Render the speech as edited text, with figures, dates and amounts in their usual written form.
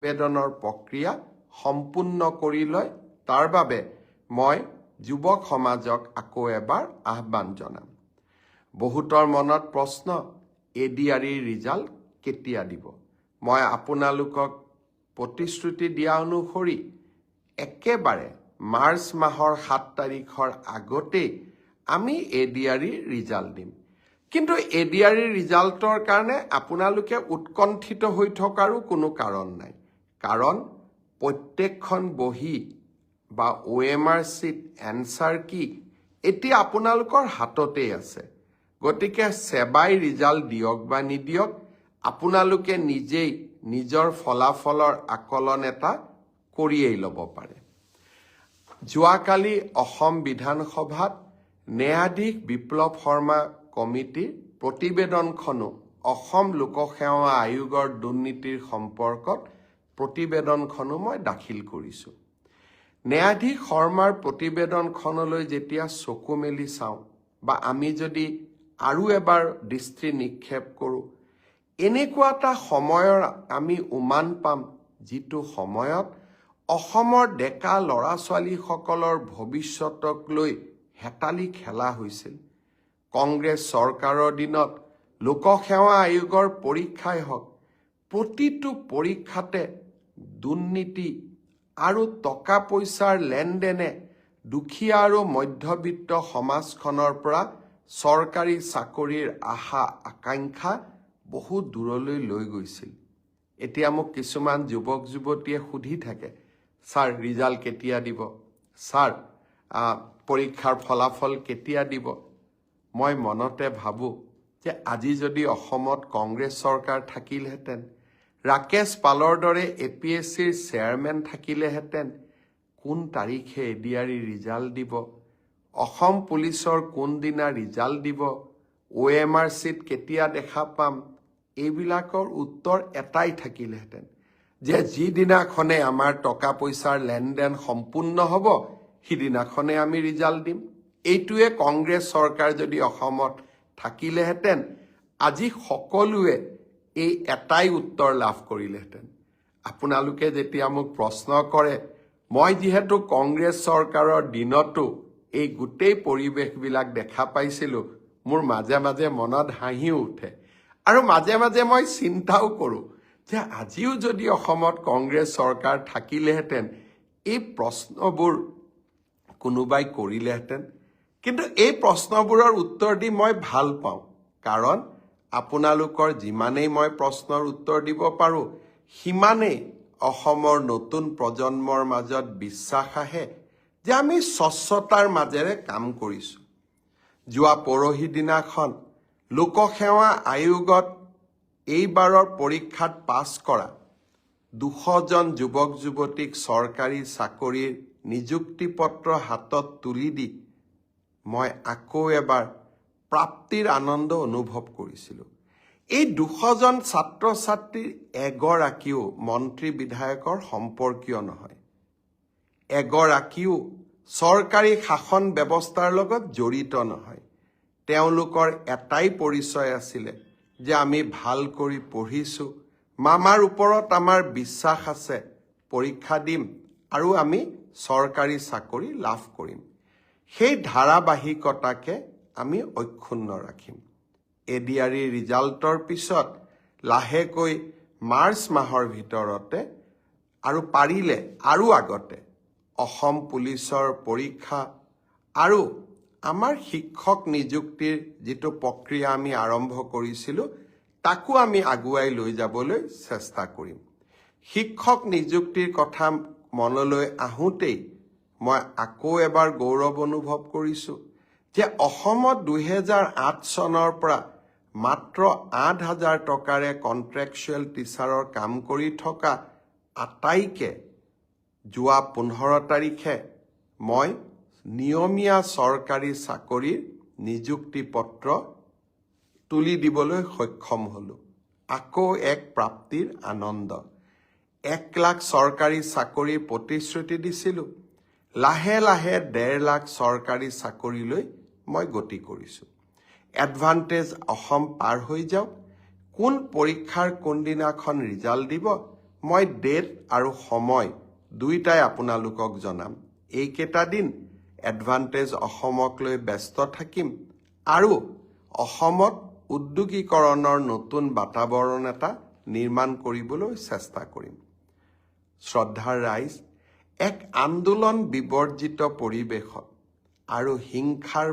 আবেদনৰ প্ৰক্ৰিয়া সম্পূৰ্ণ কৰি লয় তাৰ বাবে মই যুৱক সমাজক আকৌ এবাৰ আহ্বান জনাম। বহুতৰ মনত প্ৰশ্ন, এডিআৰিৰ ৰিজাল্ট কেতিয়া দিব? মই আপোনালোকক প্ৰতিশ্ৰুতি দিয়া অনুসৰি একেবাৰে মাৰ্চ মাহৰ 7 তাৰিখৰ আগতেই আমি এডিআৰিৰ ৰিজাল্ট দিম। কিন্তু এডিআৰিৰ ৰিজাল্টৰ কাৰণে আপোনালোকে উৎকণ্ঠিত হৈ থকাৰো কোনো কাৰণ নাই। কাৰণ প্ৰত্যেকখন বহি বা OMR চিট এনচাৰ কি এতিয়া আপোনালোকৰ হাততেই আছে। গতিকে সেৱাই ৰিজাল্ট দিয়ক বা নিদিয়ক, আপোনালোকে নিজেই নিজৰ ফলাফলৰ আকলন এটা কৰিয়েই ল'ব পাৰে। যোৱাকালি অসম বিধানসভাত ন্যায়াধীশ বিপ্লৱ শৰ্মা কমিটিৰ প্ৰতিবেদনখনো অসম লোকসেৱা আয়োগৰ দুৰ্নীতিৰ সম্পৰ্কত প্ৰতিবেদনখনো মই দাখিল কৰিছোঁ। ন্যায়াধীশ শৰ্মাৰ প্ৰতিবেদনখনলৈ যেতিয়া চকু মেলি চাওঁ বা আমি যদি আৰু এবাৰ দৃষ্টি নিক্ষেপ কৰোঁ, এনেকুৱা এটা সময়ৰ আমি উমান পাম যিটো সময়ত অসমৰ ডেকা ল'ৰা ছোৱালীসকলৰ ভৱিষ্যতক লৈ হেতালি খেলা হৈছিল। কংগ্ৰেছ চৰকাৰৰ দিনত লোকসেৱা আয়োগৰ পৰীক্ষাই হওক, প্ৰতিটো পৰীক্ষাতে দুৰ্নীতি আৰু টকা পইচাৰ লেনদেনে দুখীয়া আৰু মধ্যবিত্ত সমাজখনৰ পৰা চৰকাৰী চাকৰিৰ আশা আকাংক্ষা বহু দূৰলৈ লৈ গৈছিল। এতিয়া মোক কিছুমান যুৱক যুৱতীয়ে সুধি থাকে, ছাৰ ৰিজাল্ট কেতিয়া দিব? ছাৰ পৰীক্ষাৰ ফলাফল কেতিয়া দিব? মই মনতে ভাবোঁ যে আজি যদি অসমত কংগ্ৰেছ চৰকাৰ থাকিলহেঁতেন, ৰাকেশ পালৰ দৰে APSCৰ চেয়াৰমেন থাকিলেহেঁতেন, কোন তাৰিখে এডিআৰি ৰিজাল্ট দিব, অসম পুলিচৰ কোনদিনা ৰিজাল্ট দিব, OMR চিট কেতিয়া দেখা পাম, এইবিলাকৰ উত্তৰ এটাই থাকিলহেঁতেন যে যিদিনাখনে আমাৰ টকা পইচাৰ লেনদেন সম্পূৰ্ণ হ'ব সিদিনাখনে আমি ৰিজাল্ট দিম। এইটোৱে কংগ্ৰেছ চৰকাৰ যদি অসমত থাকিলেহেঁতেন, আজি সকলোৱে এই এটাই উত্তৰ লাভ কৰিলেহেঁতেন। আপোনালোকে যেতিয়া মোক প্ৰশ্ন কৰে, মই যিহেতু কংগ্ৰেছ চৰকাৰৰ দিনতো এই গোটেই পৰিৱেশবিলাক দেখা পাইছিলোঁ, মোৰ মাজে মাজে মনত হাঁহিও উঠে আৰু মাজে মাজে মই চিন্তাও কৰোঁ যে আজিও যদি অসমত কংগ্ৰেছ চৰকাৰ থাকিলেহেঁতেন এই প্ৰশ্নবোৰ কোনোবাই কৰিলেহেঁতেন। কিন্তু এই প্ৰশ্নবোৰৰ উত্তৰ দি মই ভাল পাওঁ, কাৰণ আপোনালোকৰ যিমানেই মই প্ৰশ্নৰ উত্তৰ দিব পাৰোঁ সিমানেই অসমৰ নতুন প্ৰজন্মৰ মাজত বিশ্বাস আহে যে আমি স্বচ্ছতাৰ মাজেৰে কাম কৰিছোঁ। যোৱা পৰহি দিনাখন লোকসেৱা আয়োগত এইবাৰৰ পৰীক্ষাত পাছ কৰা 200জন যুৱক যুৱতীক চৰকাৰী চাকৰিৰ নিযুক্তি পত্ৰ হাতত তুলি দি মই আকৌ এবাৰ প্ৰাপ্তিৰ আনন্দ অনুভৱ কৰিছিলোঁ। এই 200জন ছাত্ৰ ছাত্ৰীৰ এগৰাকীও মন্ত্ৰী বিধায়কৰ সম্পৰ্কীয় নহয়, এগৰাকীও চৰকাৰী শাসন ব্যৱস্থাৰ লগত জড়িত নহয়। তেওঁলোকৰ এটাই পৰিচয় আছিলে যে আমি ভাল কৰি পঢ়িছোঁ, মামাৰ ওপৰত আমাৰ বিশ্বাস আছে, পৰীক্ষা দিম আৰু আমি চৰকাৰী চাকৰি লাভ কৰিম। সেই ধাৰাবাহিকতাকে আমি অক্ষুণ্ণ ৰাখিম। এডিআৰি ৰিজাল্টৰ পিছত লাহেকৈ মাৰ্চ মাহৰ ভিতৰতে আৰু পাৰিলে আৰু আগতে অসম পুলিচৰ পৰীক্ষা আৰু আমাৰ শিক্ষক নিযুক্তিৰ যিটো প্ৰক্ৰিয়া আমি আৰম্ভ কৰিছিলোঁ তাকো আমি আগুৱাই লৈ যাবলৈ চেষ্টা কৰিম। শিক্ষক নিযুক্তিৰ কথা মনলৈ আহোঁতেই মই আকৌ এবাৰ গৌৰৱ অনুভৱ কৰিছোঁ যে অসমত 2008 চনৰ পৰা মাত্ৰ 8,000 টকাৰে কণ্ট্ৰেকচুৱেল টিচাৰৰ কাম কৰি থকা আটাইকে যোৱা 15 তাৰিখে মই নিয়মীয়া চৰকাৰী চাকৰিৰ নিযুক্তি পত্ৰ তুলি দিবলৈ সক্ষম হ'লোঁ। আকৌ এক প্ৰাপ্তিৰ আনন্দ। 1 লাখ চৰকাৰী চাকৰিৰ প্ৰতিশ্ৰুতি দিছিলোঁ, লাহে লাহে 1.5 লাখ চৰকাৰী চাকৰিলৈ মই গতি কৰিছোঁ। এডভান্টেজ অসম পাৰ হৈ যাওক, কোন পৰীক্ষাৰ কোনদিনাখন ৰিজাল্ট দিব মই ডেট আৰু সময় দুইটাই আপোনালোকক জনাম। এইকেইটা দিন এডভান্টেজ অসমক লৈ ব্যস্ত থাকিম আৰু অসমত উদ্যোগীকৰণৰ নতুন বাতাবৰণ এটা নিৰ্মাণ কৰিবলৈ চেষ্টা কৰিম। শ্ৰদ্ধাৰ ৰাইজ, এক আন্দোলন বিবৰ্জিত পৰিৱেশত আৰু হিংসাৰ